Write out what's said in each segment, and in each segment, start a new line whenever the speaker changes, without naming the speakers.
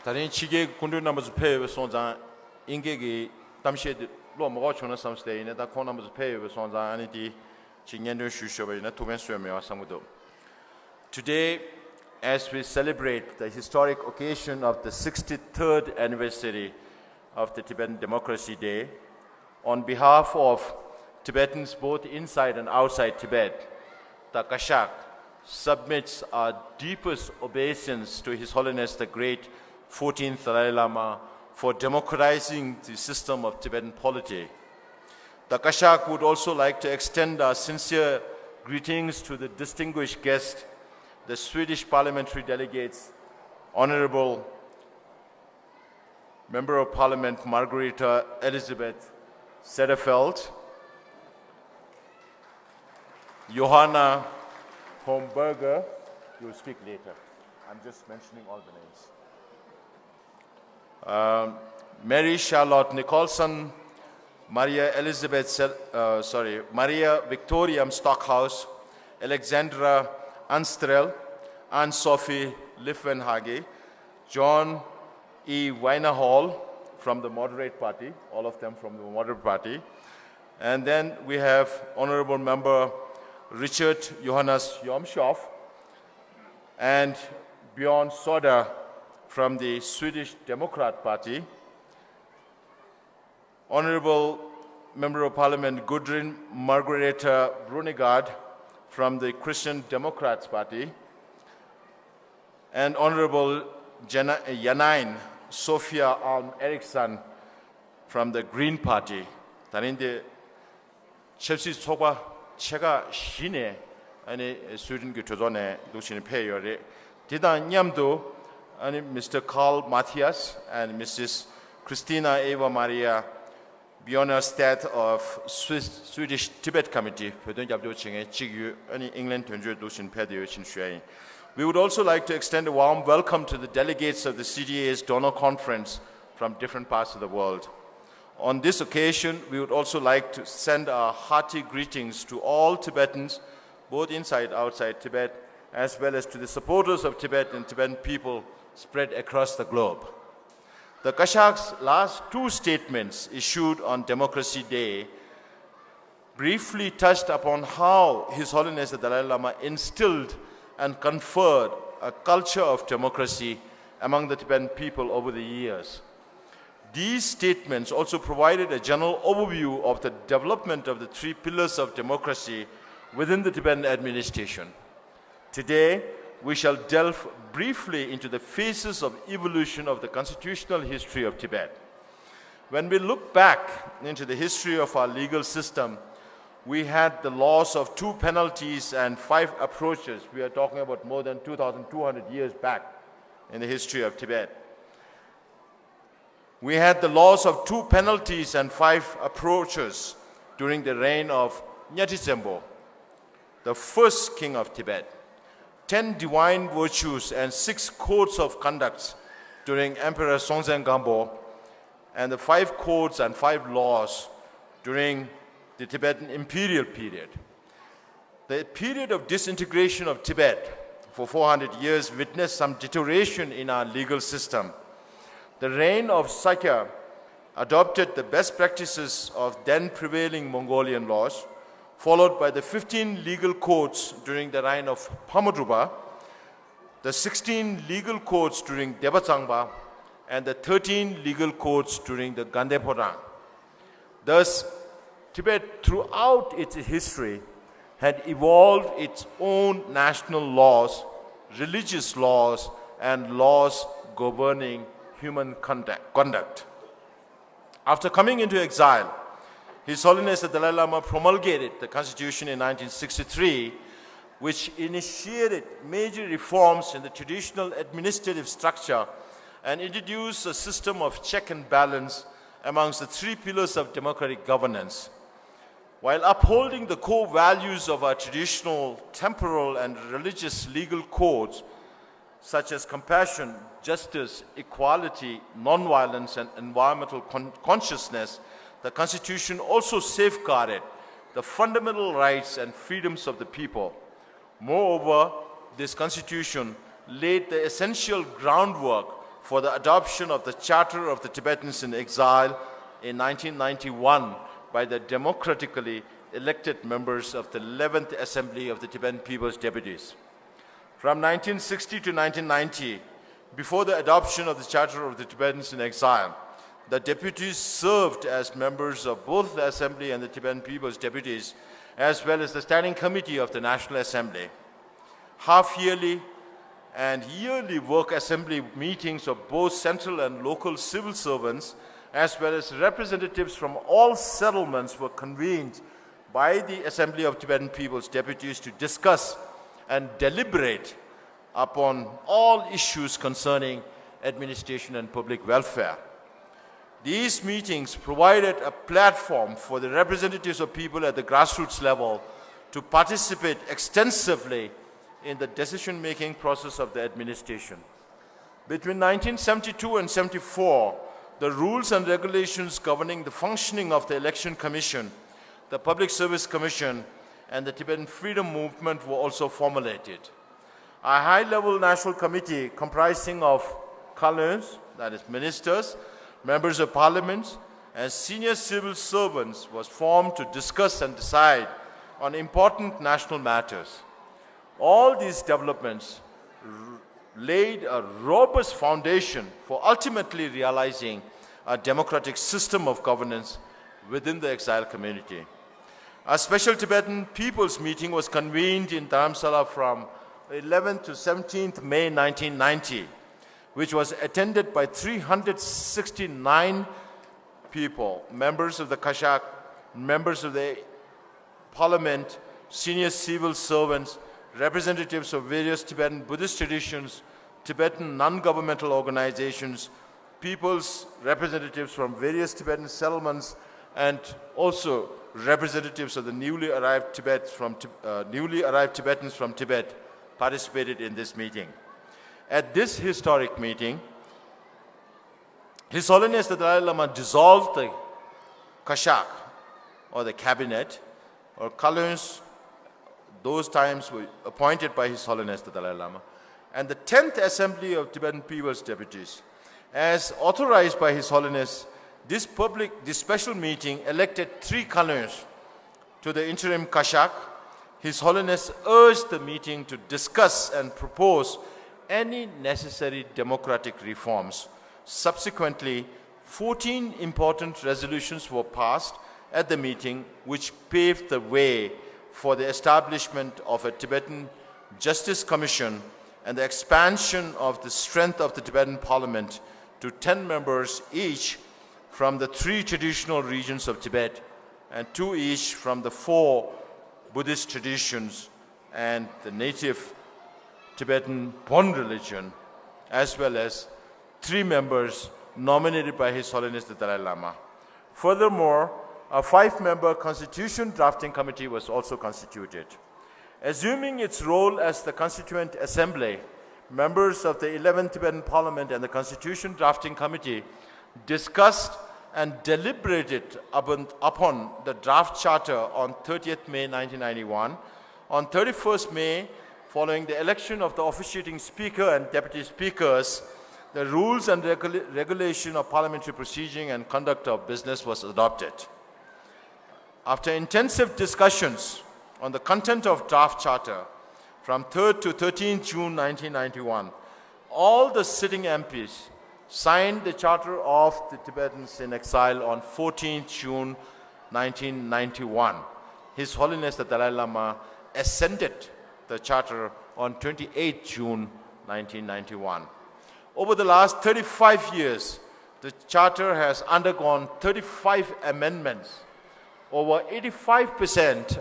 다른 지계 군대 남아서 폐에 손자 인계기 담시에 로 먹어 주는 삼스데이네 다 코나면서 폐에 손자 아니디 진년도 수쇼베나 투벤스웨메와 상무도. Today, as we celebrate the historic occasion of the 63rd anniversary of the Tibetan Democracy Day, on behalf of Tibetans both inside and outside Tibet, the Kashak submits our deepest obeisance to His Holiness the Great 14th Dalai Lama for democratizing the system of Tibetan polity. The Kashak would also like to extend our sincere greetings to the distinguished guest, the Swedish parliamentary delegates, Honorable Member of Parliament Margareta Elisabeth Sederfeld, Johanna Homberger, you'll speak later. I'm just mentioning all the names. Mary Charlotte Nicholson, Maria Victoria Stockhouse, Alexandra Anstrel, Anne-Sophie Liffenhage, John E. Weinahall from the Moderate Party, all of them from the Moderate Party. And then we have Honorable Member Richard Johannes Jomshof and Björn Soda from the Swedish Democrat Party, Honorable Member of Parliament Gudrun Margareta Brunegard from the Christian Democrats Party, and Honorable Janine Sophia Alm Eriksson from the Green Party. 다른데 첼시 소바 제가 신에 아니 스웨덴 그 조선에 노신의 폐열에 대단 냠도 아니 Mr. Carl Matthias and Mrs. Christina Eva Maria Bjornstad of Swedish Tibet Committee, England, we would also like to extend a warm welcome to the delegates of the CDA's donor conference from different parts of the world. On this occasion, we would also like to send our hearty greetings to all Tibetans, both inside and outside Tibet, as well as to the supporters of Tibet and Tibetan people spread across the globe. The Kashak's last two statements issued on Democracy Day briefly touched upon how His Holiness the Dalai Lama instilled and conferred a culture of democracy among the Tibetan people over the years. These statements also provided a general overview of the development of the three pillars of democracy within the Tibetan administration. Today, we shall delve briefly into the phases of evolution of the constitutional history of Tibet. When we look back into the history of our legal system, we had the laws of 2 penalties and 5 approaches. We are talking about more than 2,200 years back in the history of Tibet. We had the laws of 2 penalties and 5 approaches during the reign of Nyati Zembo, the first king of Tibet. 10 divine virtues and 6 codes of conduct during Emperor Songtsen Gampo, and the 5 codes and 5 laws during the Tibetan imperial period. The period of disintegration of Tibet for 400 years witnessed some deterioration in our legal system. The reign of Sakya adopted the best practices of then prevailing Mongolian laws, followed by the 15 legal codes during the reign of Pamodrupa, the 16 legal codes during Debachangpa, and the 13 legal codes during the Gande Phorang. Thus, Tibet throughout its history had evolved its own national laws, religious laws, and laws governing human conduct. After coming into exile, His Holiness the Dalai Lama promulgated the Constitution in 1963, which initiated major reforms in the traditional administrative structure and introduced a system of check and balance amongst the 3 pillars of democratic governance. While upholding the core values of our traditional, temporal, and religious legal codes, such as compassion, justice, equality, nonviolence, and environmental consciousness, the Constitution also safeguarded the fundamental rights and freedoms of the people. Moreover, this Constitution laid the essential groundwork for the adoption of the Charter of the Tibetans in Exile in 1991 by the democratically elected members of the 11th Assembly of the Tibetan People's Deputies. From 1960 to 1990, before the adoption of the Charter of the Tibetans in Exile, the deputies served as members of both the Assembly and the Tibetan People's Deputies, as well as the Standing Committee of the National Assembly. Half-yearly and yearly work assembly meetings of both central and local civil servants, as well as representatives from all settlements, were convened by the Assembly of Tibetan People's Deputies to discuss and deliberate upon all issues concerning administration and public welfare. These meetings provided a platform for the representatives of people at the grassroots level to participate extensively in the decision-making process of the administration. Between 1972 and 74, the rules and regulations governing the functioning of the Election Commission, the Public Service Commission, and the Tibetan Freedom Movement were also formulated. A high-level national committee comprising of Kalons, that is ministers, members of parliament, and senior civil servants was formed to discuss and decide on important national matters. All these developments laid a robust foundation for ultimately realizing a democratic system of governance within the exile community. A special Tibetan People's Meeting was convened in Dharamsala from 11th to 17th May 1990, which was attended by 369 people, members of the Kashak, members of the parliament, senior civil servants, representatives of various Tibetan Buddhist traditions, Tibetan non-governmental organizations, people's representatives from various Tibetan settlements, and also representatives of the newly arrived Tibetans from Tibet participated in this meeting. At this historic meeting, His Holiness the Dalai Lama dissolved the Kashak, or the cabinet, or Kalons. Those times were appointed by His Holiness the Dalai Lama, and the 10th Assembly of Tibetan People's Deputies. As authorized by His Holiness, this special meeting elected 3 Kalons to the interim Kashak. His Holiness urged the meeting to discuss and propose any necessary democratic reforms. Subsequently, 14 important resolutions were passed at the meeting, which paved the way for the establishment of a Tibetan Justice Commission and the expansion of the strength of the Tibetan Parliament to 10 members each from the 3 traditional regions of Tibet and 2 each from the 4 Buddhist traditions and the native Tibetan Bon religion, as well as 3 members nominated by His Holiness the Dalai Lama. Furthermore, a 5-member Constitution Drafting Committee was also constituted. Assuming its role as the Constituent Assembly, members of the 11th Tibetan Parliament and the Constitution Drafting Committee discussed and deliberated upon the draft charter on 30th May 1991. On 31st May, following the election of the officiating speaker and deputy speakers, the rules and regulation of parliamentary proceeding and conduct of business was adopted. After intensive discussions on the content of draft charter from 3rd to 13th June 1991, all the sitting MPs signed the Charter of the Tibetans in Exile on 14th June 1991. His Holiness the Dalai Lama ascended the Charter on 28th June 1991. Over the last 35 years, the Charter has undergone 35 amendments. Over 85%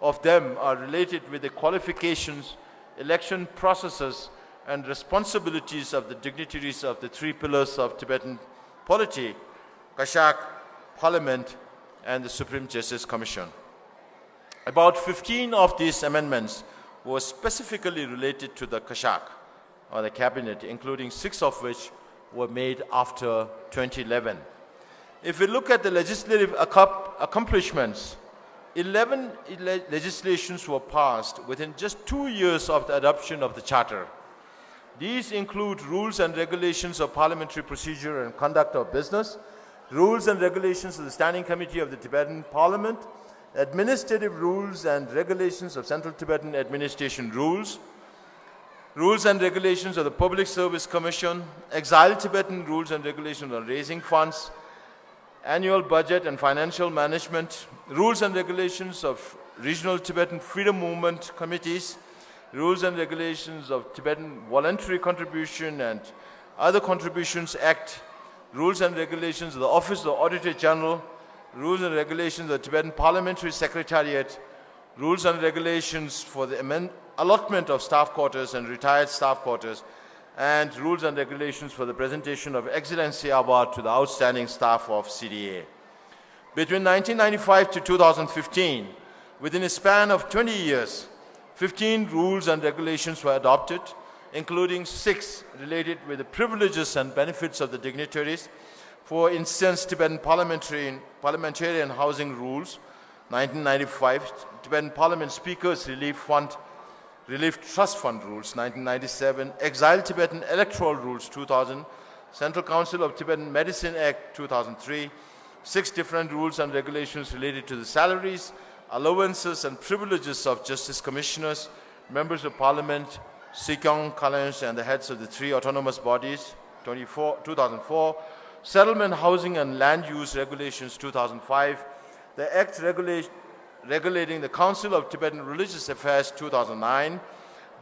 of them are related with the qualifications, election processes, and responsibilities of the dignitaries of the 3 pillars of Tibetan polity, Kashak, Parliament, and the Supreme Justice Commission. About 15 of these amendments were specifically related to the Kashak, or the cabinet, including 6 of which were made after 2011. If we look at the legislative accomplishments, 11 legislations were passed within just 2 years of the adoption of the Charter. These include rules and regulations of parliamentary procedure and conduct of business, rules and regulations of the Standing Committee of the Tibetan Parliament, administrative rules and regulations of Central Tibetan Administration rules, rules and regulations of the Public Service Commission, exiled Tibetan rules and regulations on raising funds, annual budget and financial management, rules and regulations of regional Tibetan freedom movement committees, rules and regulations of Tibetan voluntary contribution and other contributions act, rules and regulations of the Office of the Auditor General, rules and regulations of the Tibetan Parliamentary Secretariat, rules and regulations for the allotment of staff quarters and retired staff quarters, and rules and regulations for the presentation of Excellency Award to the outstanding staff of CDA. Between 1995 to 2015, within a span of 20 years, 15 rules and regulations were adopted, including 6 related with the privileges and benefits of the dignitaries. For instance, Tibetan Parliamentarian Housing Rules, 1995, Tibetan Parliament Speakers Relief Trust Fund Rules, 1997, Exiled Tibetan Electoral Rules, 2000, Central Council of Tibetan Medicine Act, 2003, 6 different rules and regulations related to the salaries, allowances and privileges of Justice Commissioners, Members of Parliament, Sikyong, Kalens, and the heads of the 3 autonomous bodies, 2004, Settlement, Housing and Land Use Regulations, 2005, the Act regulating the Council of Tibetan Religious Affairs, 2009,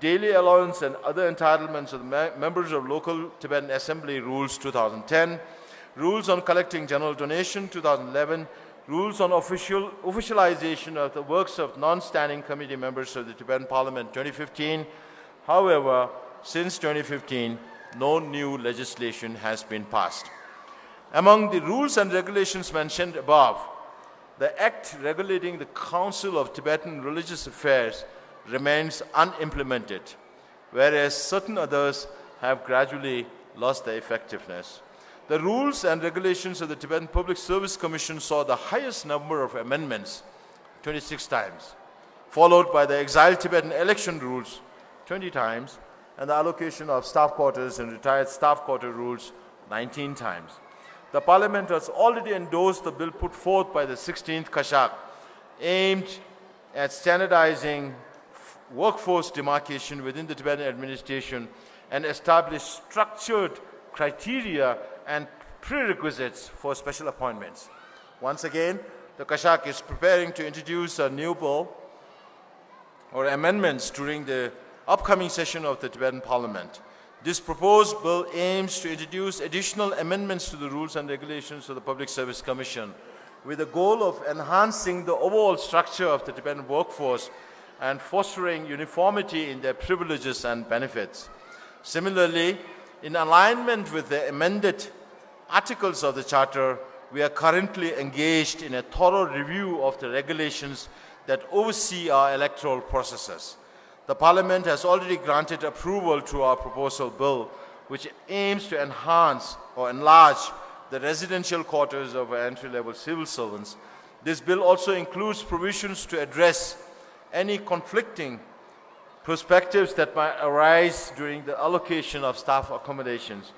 Daily Allowance and Other Entitlements of the Members of Local Tibetan Assembly Rules, 2010, Rules on Collecting General Donation, 2011, Rules on Officialization of the Works of Non-Standing Committee Members of the Tibetan Parliament, 2015. However, since 2015, no new legislation has been passed. Among the rules and regulations mentioned above, the Act regulating the Council of Tibetan Religious Affairs remains unimplemented, whereas certain others have gradually lost their effectiveness. The rules and regulations of the Tibetan Public Service Commission saw the highest number of amendments, 26 times, followed by the Exiled Tibetan Election Rules, 20 times, and the allocation of staff quarters and retired staff quarter rules, 19 times. The Parliament has already endorsed the bill put forth by the 16th Kashak, aimed at standardizing workforce demarcation within the Tibetan administration and establish structured criteria and prerequisites for special appointments. Once again, the Kashak is preparing to introduce a new bill or amendments during the upcoming session of the Tibetan Parliament. This proposed bill aims to introduce additional amendments to the rules and regulations of the Public Service Commission with the goal of enhancing the overall structure of the Tibetan workforce and fostering uniformity in their privileges and benefits. Similarly, in alignment with the amended articles of the Charter, we are currently engaged in a thorough review of the regulations that oversee our electoral processes. The Parliament has already granted approval to our proposal bill, which aims to enhance or enlarge the residential quarters of our entry-level civil servants. This bill also includes provisions to address any conflicting perspectives that might arise during the allocation of staff accommodations.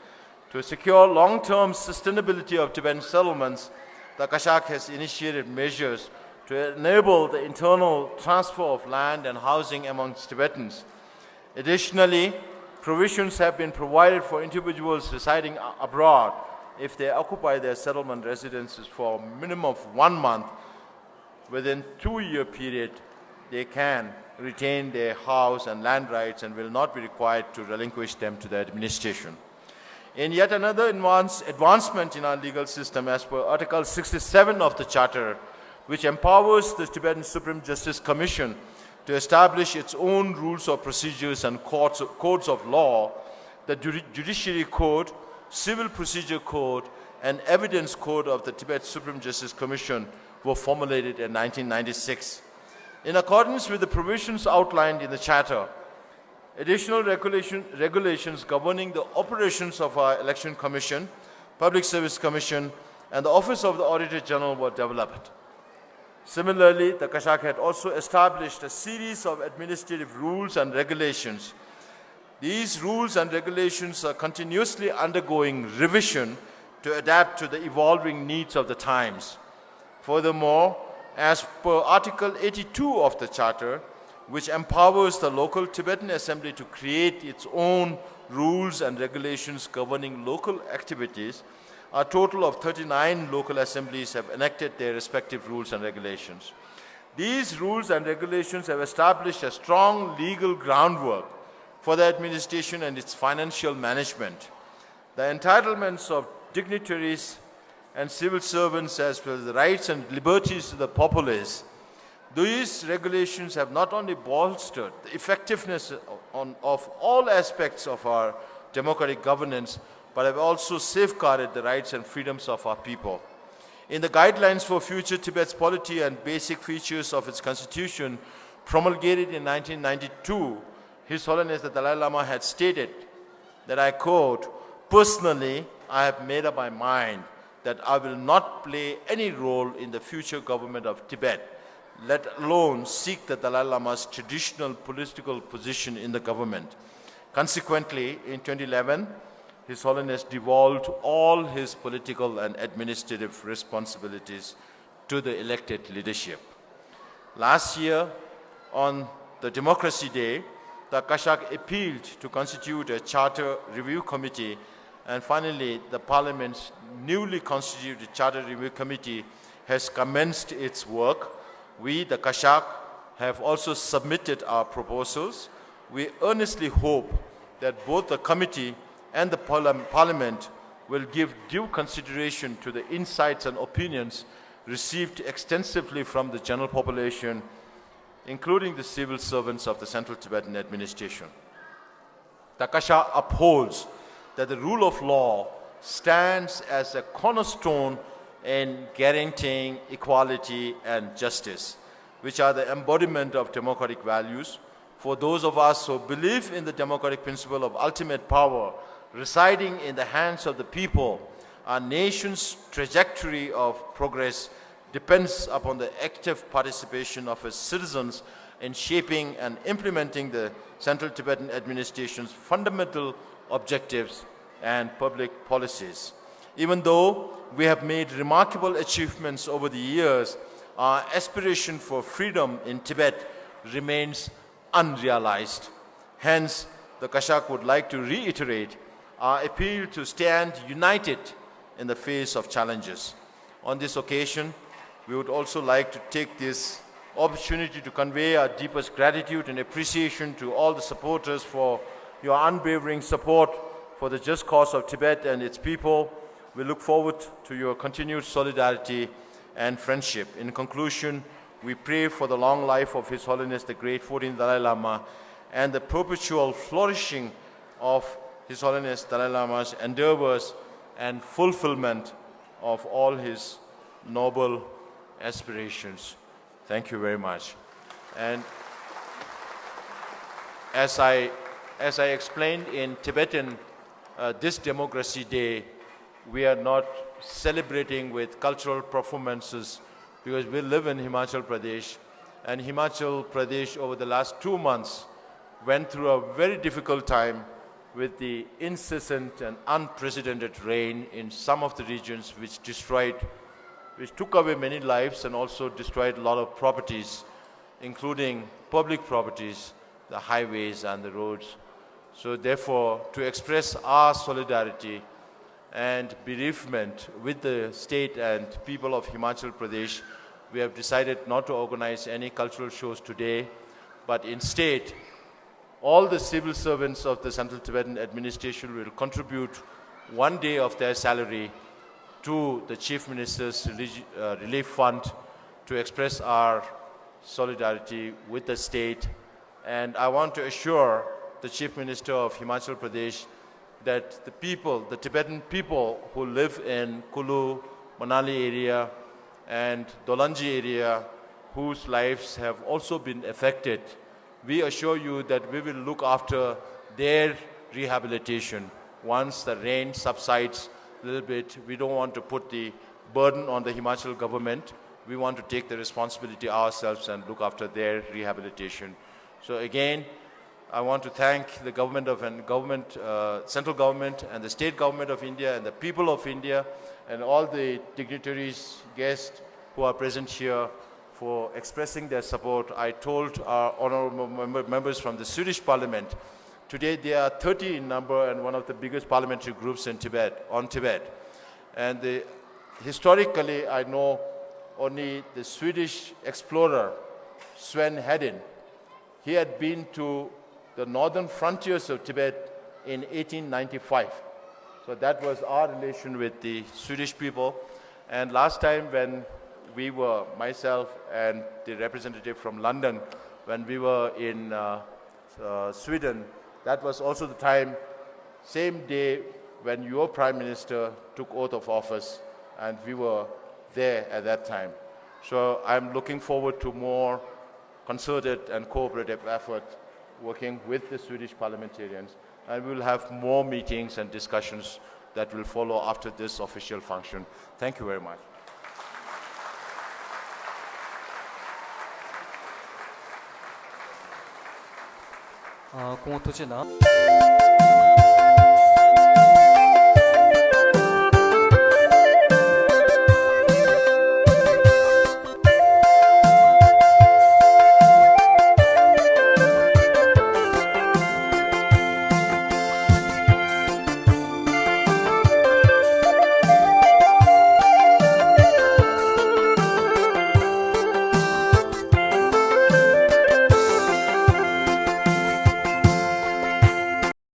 To secure long-term sustainability of Tibetan settlements, the Kashak has initiated measures to enable the internal transfer of land and housing amongst Tibetans. Additionally, provisions have been provided for individuals residing abroad if they occupy their settlement residences for a minimum of 1 month. Within a 2-year period, they can retain their house and land rights and will not be required to relinquish them to the administration. In yet another advancement in our legal system, as per Article 67 of the Charter, which empowers the Tibetan Supreme Justice Commission to establish its own rules of procedures and codes of law, the Judiciary Code, Civil Procedure Code, and Evidence Code of the Tibet Supreme Justice Commission were formulated in 1996. In accordance with the provisions outlined in the Charter, additional regulations governing the operations of our Election Commission, Public Service Commission, and the Office of the Auditor General were developed. Similarly, the Kashak had also established a series of administrative rules and regulations. These rules and regulations are continuously undergoing revision to adapt to the evolving needs of the times. Furthermore, as per Article 82 of the Charter, which empowers the local Tibetan Assembly to create its own rules and regulations governing local activities, a total of 39 local assemblies have enacted their respective rules and regulations. These rules and regulations have established a strong legal groundwork for the administration and its financial management. The entitlements of dignitaries and civil servants, as well as the rights and liberties of the populace, these regulations have not only bolstered the effectiveness of all aspects of our democratic governance, but have also safeguarded the rights and freedoms of our people. In the guidelines for future Tibet's polity and basic features of its constitution, promulgated in 1992, His Holiness the Dalai Lama had stated that, I quote, "Personally, I have made up my mind that I will not play any role in the future government of Tibet, let alone seek the Dalai Lama's traditional political position in the government." Consequently, in 2011, His Holiness devolved all his political and administrative responsibilities to the elected leadership. Last year, on the Democracy Day, the Kashak appealed to constitute a Charter Review Committee, and finally, the Parliament's newly constituted Charter Review Committee has commenced its work. We, the Kashak, have also submitted our proposals. We earnestly hope that both the committee and the Parliament will give due consideration to the insights and opinions received extensively from the general population, including the civil servants of the Central Tibetan Administration. The Kasha upholds that the rule of law stands as a cornerstone in guaranteeing equality and justice, which are the embodiment of democratic values. For those of us who believe in the democratic principle of ultimate power residing in the hands of the people, our nation's trajectory of progress depends upon the active participation of its citizens in shaping and implementing the Central Tibetan Administration's fundamental objectives and public policies. Even though we have made remarkable achievements over the years, our aspiration for freedom in Tibet remains unrealized. Hence, the Kashak would like to reiterate our appeal to stand united in the face of challenges. On this occasion, we would also like to take this opportunity to convey our deepest gratitude and appreciation to all the supporters for your unwavering support for the just cause of Tibet and its people. We look forward to your continued solidarity and friendship. In conclusion, we pray for the long life of His Holiness the Great 14th Dalai Lama and the perpetual flourishing of His Holiness Dalai Lama's endeavors and fulfillment of all his noble aspirations. Thank you very much. And as I explained in Tibetan, this Democracy Day, we are not celebrating with cultural performances because we live in Himachal Pradesh, and Himachal Pradesh over the last 2 months went through a very difficult time with the incessant and unprecedented rain in some of the regions which took away many lives and also destroyed a lot of properties, including public properties, the highways and the roads. So therefore, to express our solidarity and bereavement with the state and people of Himachal Pradesh, we have decided not to organize any cultural shows today, but instead, all the civil servants of the Central Tibetan Administration will contribute 1 day of their salary to the Chief Minister's Relief Fund to express our solidarity with the state. And I want to assure the Chief Minister of Himachal Pradesh that the people, the Tibetan people who live in Kulu, Manali area and Dolanji area, whose lives have also been affected, we assure you that we will look after their rehabilitation once the rain subsides a little bit. We don't want to put the burden on the Himachal government. We want to take the responsibility ourselves and look after their rehabilitation. So again, I want to thank the central government and the state government of India and the people of India and all the dignitaries, guests who are present here for expressing their support. I told our honorable members from the Swedish Parliament, today they are 30 in number and one of the biggest parliamentary groups in Tibet, on Tibet. And historically, I know only the Swedish explorer, Sven Hedin. He had been to the northern frontiers of Tibet in 1895. So that was our relation with the Swedish people. And last time when we were, myself and the representative from London, when we were in Sweden, that was also the time, same day when your Prime Minister took oath of office, and we were there at that time. So I'm looking forward to more concerted and cooperative effort working with the Swedish parliamentarians, and we will have more meetings and discussions that will follow after this official function. Thank you very much.
고모토지 나